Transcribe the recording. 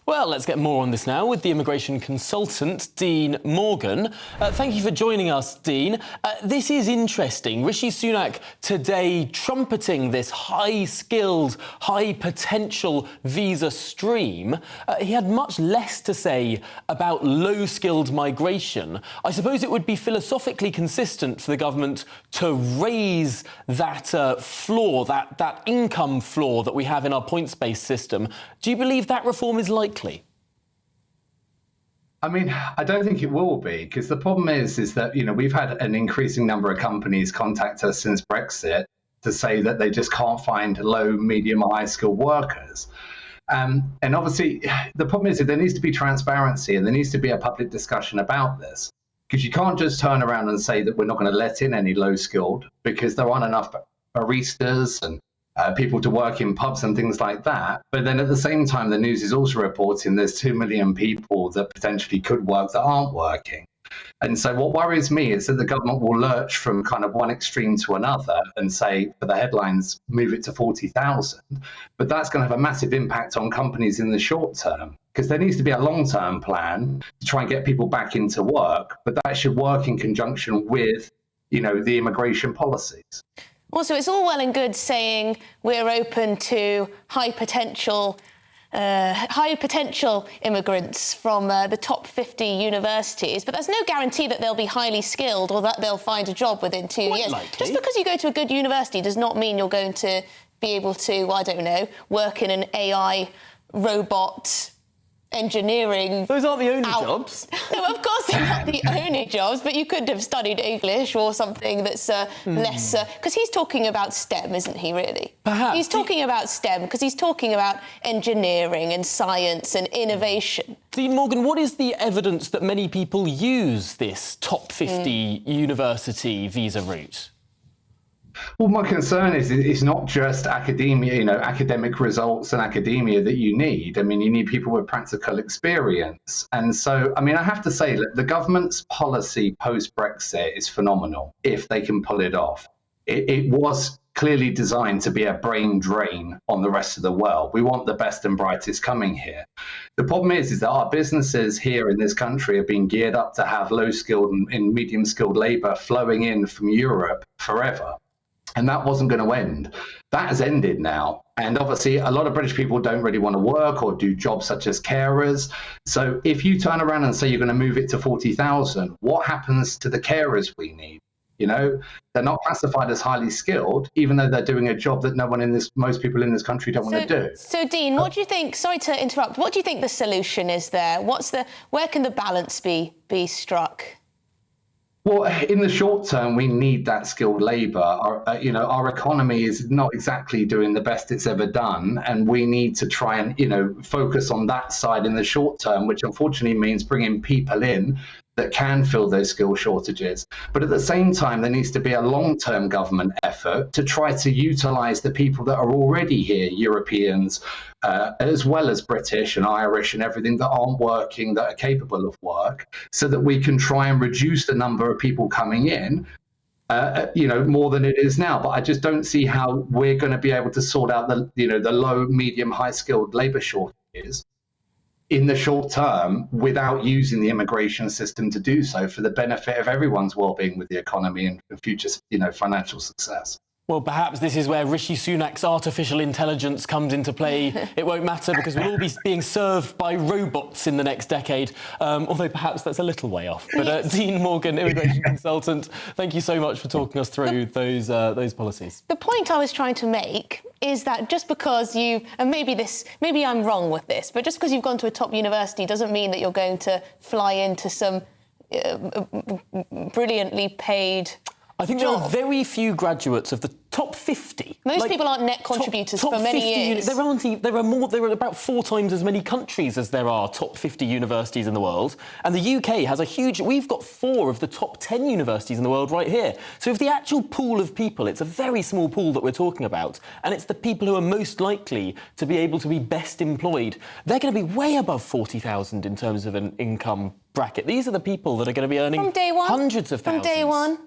Well, let's get more on this now with the immigration consultant, Dean Morgan. Thank you for joining us, Dean. This is interesting. Rishi Sunak today trumpeting this high-skilled, high-potential visa stream. He had much less to say about low-skilled migration. I suppose it would be philosophically consistent for the government to raise that floor, that income floor that we have in our points-based system. Do you believe that reform is likely? I mean, I don't think it will be, because the problem is that, we've had an increasing number of companies contact us since Brexit to say that they just can't find low, medium, high skilled workers. And obviously, the problem is that there needs to be transparency and there needs to be a public discussion about this, because you can't just turn around and say that we're not going to let in any low skilled because there aren't enough baristas and people to work in pubs and things like that. But then at the same time, the news is also reporting there's 2 million people that potentially could work that aren't working. And so what worries me is that the government will lurch from kind of one extreme to another and say, for the headlines, move it to 40,000. But that's going to have a massive impact on companies in the short term, because there needs to be a long-term plan to try and get people back into work. But that should work in conjunction with, the immigration policies. Also, it's all well and good saying we're open to high potential immigrants from the top 50 universities, but there's no guarantee that they'll be highly skilled or that they'll find a job within 2 years. Likely. Just because you go to a good university does not mean you're going to be able to, work in an AI robot engineering. Those aren't the only jobs. No, of course they're not the only jobs, but you could have studied English or something that's less... Because he's talking about STEM, isn't he, really? Perhaps. He's talking about STEM because he's talking about engineering and science and innovation. Dean Morgan, what is the evidence that many people use this top 50 university visa route? Well, my concern is it's not just academia, academic results and academia that you need. I mean, you need people with practical experience. And so, I have to say that the government's policy post-Brexit is phenomenal if they can pull it off. It was clearly designed to be a brain drain on the rest of the world. We want the best and brightest coming here. The problem is that our businesses here in this country have been geared up to have low-skilled and medium-skilled labour flowing in from Europe forever. And that wasn't going to end. That has ended now. And obviously, a lot of British people don't really want to work or do jobs such as carers. So if you turn around and say you're going to move it to 40,000, what happens to the carers we need? They're not classified as highly skilled, even though they're doing a job that most people in this country don't want to do. So, Dean, what do you think? Sorry to interrupt. What do you think the solution is there? Where can the balance be struck? Well, in the short term, we need that skilled labour. Our economy is not exactly doing the best it's ever done, and we need to try and, focus on that side in the short term, which unfortunately means bringing people in that can fill those skill shortages. But at the same time, there needs to be a long-term government effort to try to utilise the people that are already here, Europeans, as well as British and Irish and everything that aren't working, that are capable of work, so that we can try and reduce the number of people coming in, more than it is now. But I just don't see how we're going to be able to sort out the low, medium, high-skilled labour shortages in the short term without using the immigration system to do so for the benefit of everyone's well-being with the economy and future, financial success. Well, perhaps this is where Rishi Sunak's artificial intelligence comes into play. It won't matter because we'll all be being served by robots in the next decade, although perhaps that's a little way off. But Dean Morgan, immigration consultant, thank you so much for talking us through those policies. The point I was trying to make is that just because and maybe I'm wrong with this, but just because you've gone to a top university doesn't mean that you're going to fly into some brilliantly paid I think there are very few graduates of the top 50. Most people aren't net contributors for many years. There are about 4 times as many countries as there are top 50 universities in the world. And the UK has we've got 4 of the top 10 universities in the world right here. So if the actual pool of people, it's a very small pool that we're talking about, and it's the people who are most likely to be able to be best employed, they're going to be way above 40,000 in terms of an income bracket. These are the people that are going to be earning hundreds of thousands. From day one.